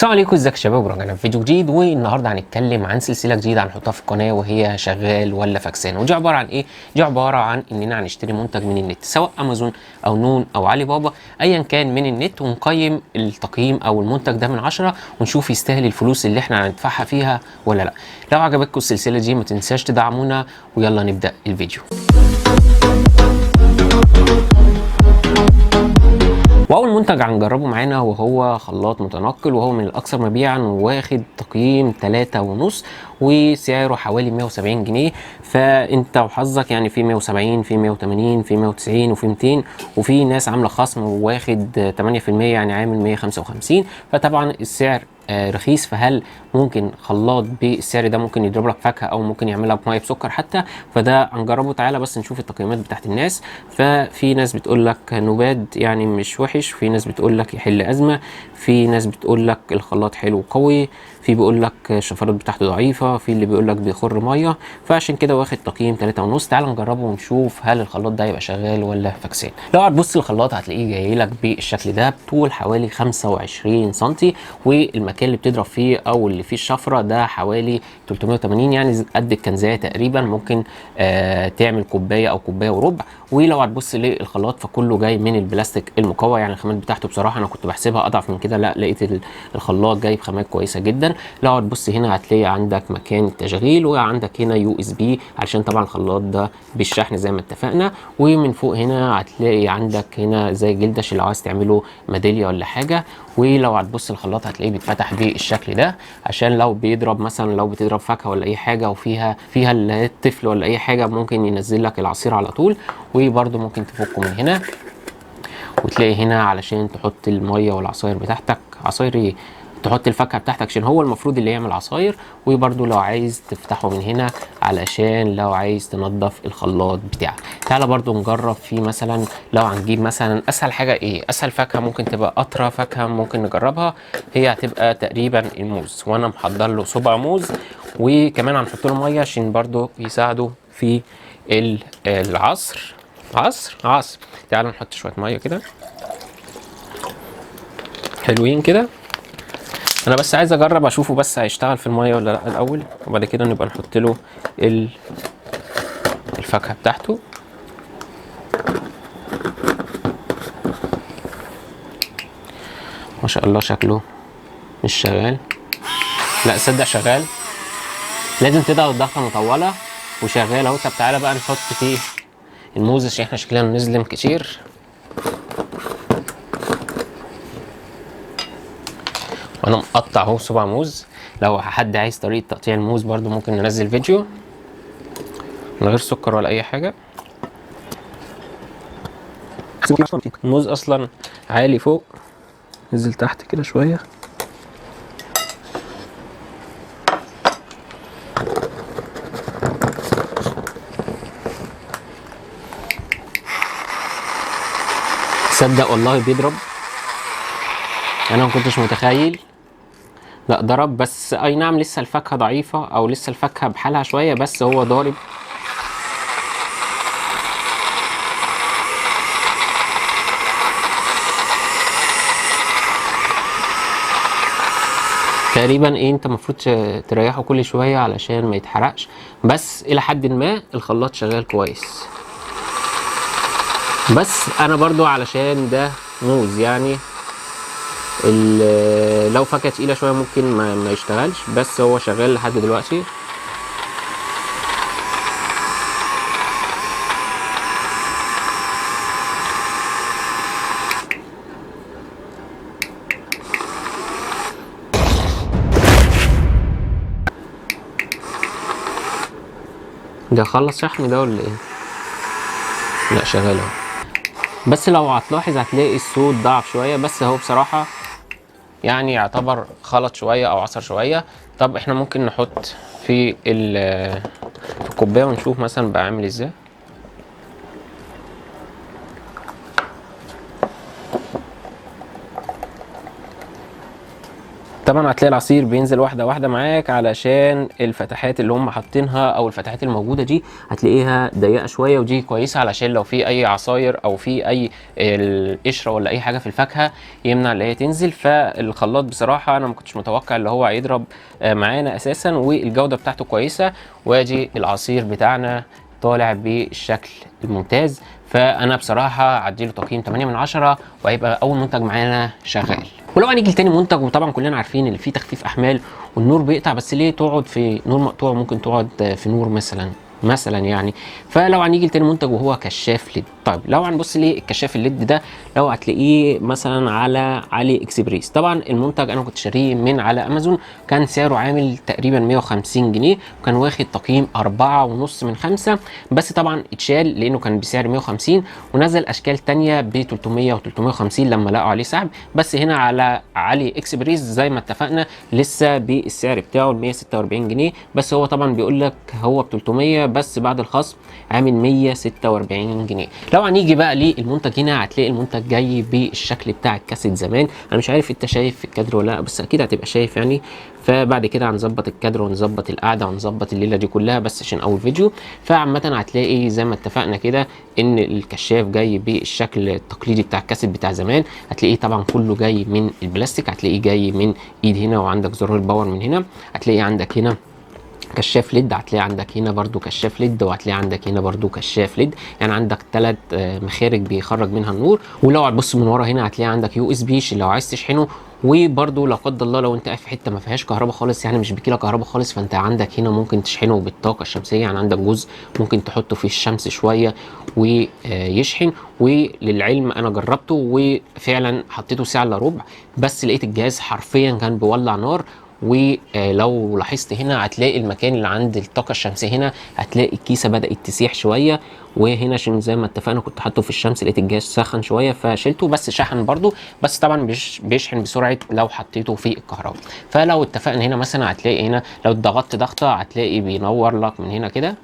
السلام عليكم، ازيك يا شباب؟ ورجعنا في فيديو جديد. والنهارده هنتكلم عن سلسله جديده هنحطها في القناه وهي شغال ولا فاكسان. ودي عباره عن ايه؟ دي عباره عن اننا هنشتري منتج من النت سواء امازون او نون او علي بابا ايا كان من النت، ونقيم التقييم او المنتج ده من 10 ونشوف يستاهل الفلوس اللي احنا هندفعها فيها ولا لا. لو عجبتكم السلسله دي ما تنساش تدعمونا، ويلا نبدا الفيديو. واول منتج هنجربه معانا وهو خلاط متنقل، وهو من الاكثر مبيعا واخد تقييم 3.5 وسعره حوالي 170 جنيه. فانت وحظك، يعني في 170 في 180 في 190 وفي 200، وفي ناس عامله خصم واخد 8% يعني عامل 155. فطبعا السعر رخيص. فهل ممكن خلاط بالسعر ده ممكن يضرب لك فاكهه او ممكن يعملها بميه بسكر حتى؟ فده هنجربه. تعالى بس نشوف التقييمات بتاعت الناس. ففي ناس بتقول لك نوباد يعني مش وحش، في ناس بتقول لك يحل ازمه، في ناس بتقول لك الخلاط حلو وقوي، في بيقول لك الشفرات بتاعته ضعيفه، في اللي بيقول لك بيخر ميه. فعشان كده واخد تقييم 3.5. تعال نجربه ونشوف هل الخلاط ده يبقى شغال ولا فاكسان. لو هتبص الخلاط هتلاقيه جاي لك بالشكل ده، بطول حوالي 25 سم، والمكان اللي بتضرب فيه او اللي فيه الشفره ده حوالي 380، يعني قد الكنزايه تقريبا. ممكن تعمل كوبايه او كوبايه وربع. ولو هتبص للخلاط فكله جاي من البلاستيك المقوى، يعني الخامات بتاعته بصراحه انا كنت بحسبها اضعف من كده، لا لقيت الخلاط جاي بخامات كويسه جدا. لو هتبص هنا هتلاقي عندك مكان التشغيل، وعندك هنا USB علشان طبعا الخلاط ده بالشحن زي ما اتفقنا. ومن فوق هنا هتلاقي عندك هنا زي جلدش اللي عايز تعمله ميداليه ولا حاجه. ولو هتبص الخلاط هتلاقيه بيتفتح بالشكل ده عشان لو بيضرب مثلا، لو بتضرب فاكهه ولا اي حاجه وفيها الطفل ولا اي حاجه، ممكن ينزل لك العصير على طول. وبرده ممكن تفكه من هنا، وتلاقي هنا علشان تحط الميه والعصاير بتاعتك. عصاير ايه؟ تحط الفاكهه بتاعتك عشان هو المفروض اللي يعمل عصاير. وبرده لو عايز تفتحه من هنا علشان لو عايز تنظف الخلاط بتاعك. تعالى برده نجرب فيه. مثلا لو هنجيب مثلا اسهل حاجه ايه، اسهل فاكهه ممكن تبقى قطره فاكهه ممكن نجربها، هي هتبقى تقريبا الموز. وانا محضر له صبع موز، وكمان هنحط له ميه عشان برده يساعده في العصر. عصر. تعالى نحط شويه ميه كده حلوين كده. انا بس عايز اجرب اشوفه بس هيشتغل في الميه ولا لا الاول، وبعد كده نبقى نحط له الفاكهه بتاعته. ما شاء الله شكله مش شغال. لا صدق شغال، لازم تضغط ضغطه مطوله وشغال اهو. طب تعالى بقى نحط فيه الموز عشان احنا شكلنا نظلم كتير. وانا مقطع اهو صباع موز. لو حد عايز طريقه تقطيع الموز برضو ممكن ننزل فيديو من غير سكر ولا اي حاجه. الموز اصلا عالي فوق، نزل تحت كده شويه. تصدق والله بيضرب، انا ما كنتش متخيل. لا ضرب، بس اي نعم لسه الفاكهه ضعيفه او لسه الفاكهه بحالها شويه، بس هو ضارب. تقريبا ايه، انت المفروض تريحه كل شويه علشان ما يتحرقش، بس الى حد ما الخلاط شغال كويس. بس انا برضو علشان ده موز، يعني لو فاكهه تقيله شويه ممكن ما يشتغلش، بس هو شغال لحد دلوقتي. ده خلص شحن ده ولا ايه؟ لا شغال اهو. بس لو هتلاحظ هتلاقي الصوت ضعف شويه، بس هو بصراحه يعني يعتبر خلط شويه او عصر شويه. طب احنا ممكن نحط في الكوبايه ونشوف مثلا بقى عامل ازاي. طبعا هتلاقي العصير بينزل واحده واحده معاك، علشان الفتحات اللي هم حاطينها او الفتحات الموجوده دي هتلاقيها ضيقه شويه، ودي كويسه علشان لو في اي عصاير او في اي القشره ولا اي حاجه في الفاكهه يمنع اللي هي تنزل. فالخلاط بصراحه انا ما كنتش متوقع اللي هو هيضرب معانا اساسا، والجوده بتاعته كويسه. وادي العصير بتاعنا طالع بالشكل الممتاز. فانا بصراحه هديله تقييم 8 من 10، وهيبقى اول منتج معانا شغال. ولو هنيجي لتاني منتج، وطبعا كلنا عارفين اللي فيه تخفيف احمال والنور بيقطع، بس ليه تقعد في نور مقطوع؟ ممكن تقعد في نور مثلا يعني. فلو هنيجي لتاني منتج وهو كشاف ليد. طيب لو هنبص ليه الكشاف الليد ده، لو هتلاقيه مثلا على علي اكسبريس. طبعا المنتج انا كنت شاريه من على امازون، كان سعره عامل تقريبا 150 جنيه، وكان واخد تقييم 4.5 من 5. بس طبعا اتشال لانه كان بسعر 150، ونزل اشكال تانية ب 300 و 350 لما لقوا عليه سحب. بس هنا على علي اكسبريس زي ما اتفقنا لسه بالسعر بتاعه 146 جنيه، بس هو طبعا بيقول لك هو ب 300، بس بعد الخصم عامل 146 جنيه. لو هنيجي بقى للمنتج هنا، هتلاقي المنتج جاي بالشكل بتاع الكاسيت زمان. انا مش عارف انت شايف في الكادر ولا لا، بس اكيد هتبقى شايف يعني. فبعد كده هنظبط الكادر ونظبط القعده ونظبط الليله دي كلها، بس عشان اول فيديو. فعامه هتلاقي زي ما اتفقنا كده ان الكشاف جاي بالشكل التقليدي بتاع الكاسيت بتاع زمان. هتلاقيه طبعا كله جاي من البلاستيك، هتلاقيه جاي من ايد هنا، وعندك زرار الباور من هنا. هتلاقي عندك هنا كشاف ليد، هتلاقي عندك هنا برضو كشاف ليد، وهتلاقي عندك هنا برضو كشاف ليد. يعني عندك 3 مخارج بيخرج منها النور. ولو هتبص من ورا هنا هتلاقي عندك يو اس بي لو عايز تشحنه. وبرده لا قدر الله لو انت قاعد في حته ما فيهاش كهرباء خالص، يعني مش بيجيلك كهرباء خالص، فانت عندك هنا ممكن تشحنه بالطاقه الشمسيه. يعني عندك جزء ممكن تحطه في الشمس شويه ويشحن. وللعلم انا جربته وفعلا حطيته ساعه الا ربع، بس لقيت الجهاز حرفيا كان بيولع نار. ولو لاحظت هنا هتلاقي المكان اللي عند الطاقه الشمسيه هنا هتلاقي الكيسه بدات تسيح شويه. وهنا عشان زي ما اتفقنا كنت حاطه في الشمس، لقيت الجهاز سخن شويه فشلته، بس شحن برده. بس طبعا بيشحن بسرعه لو حطيته في الكهرباء. فلو اتفقنا هنا مثلا هتلاقي هنا لو ضغطت ضغطه هتلاقي بينور لك من هنا كده،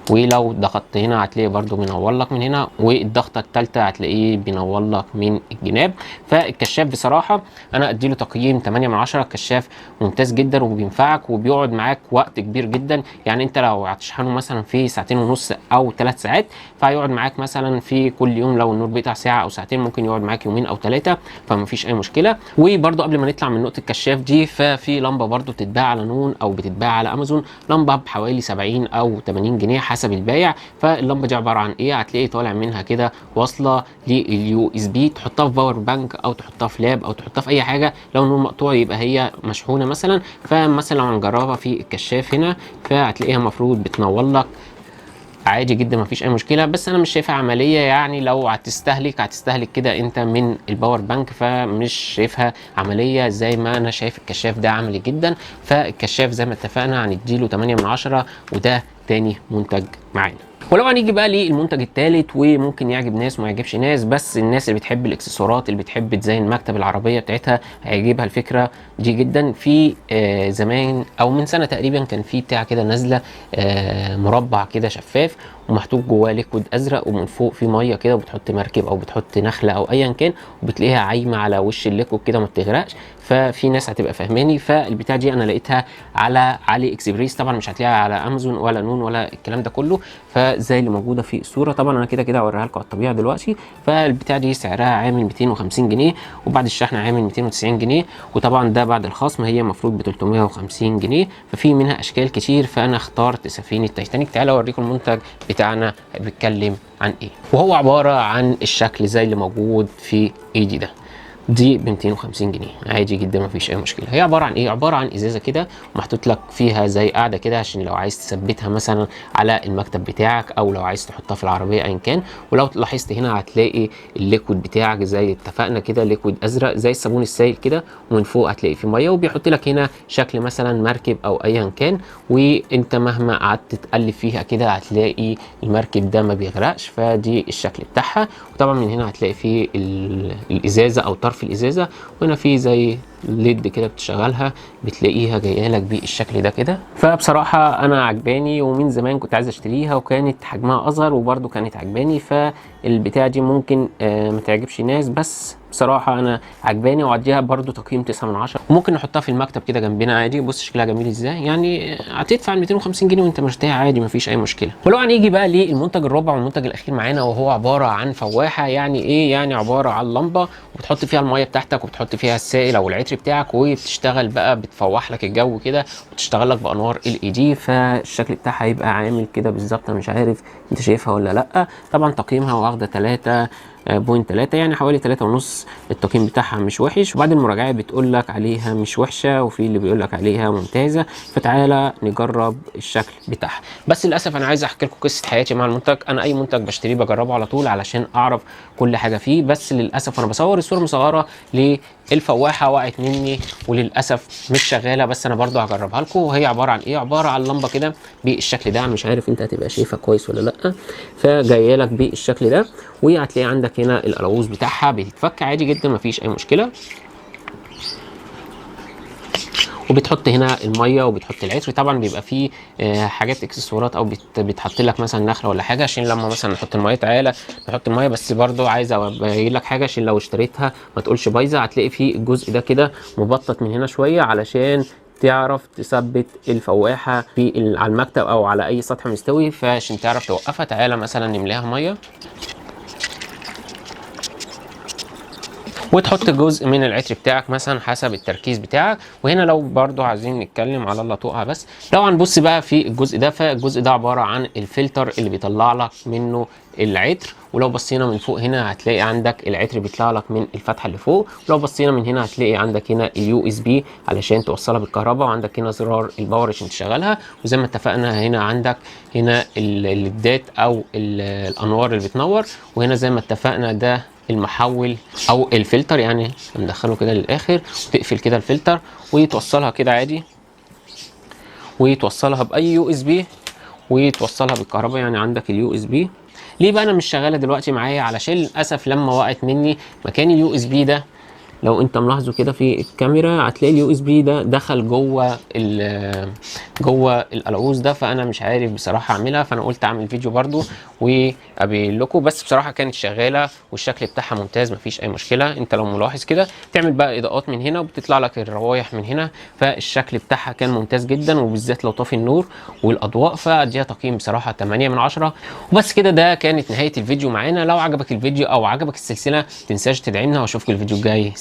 ولو ضغطت هنا هتلاقي برضو بينور لك من هنا، والضغطه الثالثه هتلاقيه بينور لك من الجناب. فالكشاف بصراحه انا اديله تقييم 8 من 10. الكشاف ممتاز جدا وبينفعك وبيقعد معاك وقت كبير جدا. يعني انت لو هتشحنه مثلا في 2.5 ساعات او 3 ساعات، فهيقعد معاك مثلا في كل يوم لو النور بيقطع ساعه او ساعتين، ممكن يقعد معاك يومين او 3، فمفيش اي مشكله. وبرضو قبل ما نطلع من نقطه الكشاف دي، ففي لمبه برضو بتتباع على نون او بتتباع على امازون، لمبه بحوالي 70 او 80 جنيه حسب البايع. فاللمبه دي عباره عن ايه؟ هتلاقي طالع منها كده واصله لليو اس بي، تحطها في باور بانك او تحطها في لاب او تحطها في اي حاجه. لو النور مقطوع يبقى هي مشحونه مثلا. فمثلا لو هنجربها في الكشاف هنا، فهتلاقيها المفروض بتنور لك عادي جدا مفيش اي مشكله. بس انا مش شايفها عمليه، يعني لو هتستهلك كده انت من الباور بانك، فمش شايفها عمليه زي ما انا شايف الكشاف ده عملي جدا. فالكشاف زي ما اتفقنا هنديله 8 من 10، وده تاني منتج معانا. ولو هنيجي بقى للمنتج الثالث، وممكن يعجب ناس وما يعجبش ناس، بس الناس اللي بتحب الاكسسوارات اللي بتحب تزين مكتب العربيه بتاعتها هيعجبها الفكره دي جدا. في زمان او من سنه تقريبا كان في بتاع كده نازله مربع كده شفاف ومحطوط جواه ليكويد ازرق، ومن فوق في ميه كده، وبتحط مركب او بتحط نخله او ايا كان، وبتلاقيها عايمه على وش الليكويد كده ما بتغرقش. ففي ناس هتبقى فاهماني. فالبتاع دي انا لقيتها على علي اكسبريس، طبعا مش هتلاقيها على امازون ولا نون ولا الكلام ده كله. فزي اللي موجوده في الصوره، طبعا انا كده هوريها لكم على الطبيعه دلوقتي. فالبتاع دي سعرها عامل 250 جنيه، وبعد الشحن عامل 290 جنيه، وطبعا ده بعد الخصم هي المفروض ب 350 جنيه. ففي منها اشكال كتير، فانا اخترت سفينه تايتانيك. تعالوا اوريكم المنتج بتاعنا بيتكلم عن ايه. وهو عباره عن الشكل زي اللي موجود في ايدي ده. دي ب 250 جنيه عادي جدا مفيش اي مشكله. هي عباره عن ايه؟ عباره عن ازازه كده محطوط لك فيها زي قاعده كده، عشان لو عايز تثبتها مثلا على المكتب بتاعك، او لو عايز تحطها في العربيه ايا كان. ولو لاحظت هنا هتلاقي الليكويد بتاعك زي اتفقنا كده، ليكويد ازرق زي الصابون السائل كده، ومن فوق هتلاقي فيه ميه، وبيحط لك هنا شكل مثلا مركب او ايا كان. وانت مهما قعدت تقلب فيها كده هتلاقي المركب ده ما بيغرقش. فدي الشكل بتاعها. وطبعا من هنا هتلاقي فيه الازازه او طرف الازازه، وهنا في زي ليد كده بتشغلها، بتلاقيها جايه لك بالشكل ده كده. فبصراحه انا عجباني، ومن زمان كنت عايز اشتريها، وكانت حجمها اصغر وبرده كانت عجباني. فالبتاع دي ممكن ما تعجبش ناس، بس بصراحه انا عجباني، واديها برده تقييم 9 من 10. وممكن نحطها في المكتب كده جنبنا عادي. بص شكلها جميل ازاي، يعني هتدفع 250 جنيه وانت مرتاح عادي مفيش اي مشكله. ولو هنيجي بقى للمنتج الرابع والمنتج الاخير معانا، وهو عباره عن فواحه. يعني ايه؟ يعني عباره عن لمبه وبتحط فيها الميه بتاعتك وبتحط فيها السائل او العطر بتاعك، وبتشتغل بقى بتفوح لك الجو كده، وتشتغل لك بانوار LED. فالشكل بتاعها هيبقى عامل كده بالظبط. انا مش عارف انت شايفها ولا لا. طبعا تقييمها واخده 3.3، يعني حوالي 3.5. التقييم بتاعها مش وحش، وبعد المراجعه بتقول لك عليها مش وحشه، وفي اللي بيقول لك عليها ممتازه. فتعالى نجرب الشكل بتاعها. بس للاسف انا عايز احكي لكم قصه حياتي مع المنتج. انا اي منتج بشتريه بجربه على طول علشان اعرف كل حاجه فيه، بس للاسف انا بصور الصوره مصغره للفواحه وقعت مني وللاسف مش شغاله. بس انا برضو هجربها لكم. وهي عباره عن ايه؟ عباره عن لمبه كده بالشكل ده. مش عارف انت هتبقى شايفها كويس ولا لا. فجايه لك بالشكل ده، وهتلاقي عندك هنا القلاووز بتاعها بتتفك عادي جدا مفيش اي مشكله. وبتحط هنا الميه وبتحط العطر. طبعا بيبقى فيه حاجات اكسسوارات، او بتحط لك مثلا نخله ولا حاجه عشان لما مثلا نحط الميه. تعالى نحط الميه. بس برضو عايز ابين لك حاجه عشان لو اشتريتها ما تقولش بايظه. هتلاقي فيه الجزء ده كده مبطط من هنا شويه علشان تعرف تثبت الفواحه على المكتب او على اي سطح مستوي. فعشان تعرف توقفها تعالى مثلا نملاها ميه وتحط جزء من العطر بتاعك مثلا حسب التركيز بتاعك. وهنا لو برضو عايزين نتكلم على الله طوقها بس. لو هنبص بقى في الجزء ده، فالجزء ده عباره عن الفلتر اللي بيطلع لك منه العطر. ولو بصينا من فوق هنا هتلاقي عندك العطر بيطلع لك من الفتحه اللي فوق. ولو بصينا من هنا هتلاقي عندك هنا USB علشان توصلها بالكهرباء، وعندك هنا زرار الباور عشان تشغلها. وزي ما اتفقنا هنا عندك هنا الليدات او الانوار اللي بتنور. وهنا زي ما اتفقنا ده المحول او الفلتر، يعني هندخله كده للاخر وتقفل كده الفلتر وتوصلها كده عادي، وتوصلها باي USB وتوصلها بالكهرباء. يعني عندك USB. ليه بقى انا مش شغاله دلوقتي معايا؟ علشان للاسف لما وقعت مني مكان USB ده، لو انت ملاحظه كده في الكاميرا هتلاقي USB ده دخل جوه القلاووز ده. فانا مش عارف بصراحه اعملها، فانا قلت اعمل فيديو برضو وابين لكم. بس بصراحه كانت شغاله والشكل بتاعها ممتاز مفيش اي مشكله. انت لو ملاحظ كده تعمل بقى اضاءات من هنا وبتطلع لك الروايح من هنا. فالشكل بتاعها كان ممتاز جدا، وبالذات لو طافي النور والاضواء. فاديها تقييم بصراحه 8 من 10. وبس كده ده كانت نهايه الفيديو معانا. لو عجبك الفيديو او عجبك السلسله متنساش تدعمنا، واشوفك الفيديو الجاي.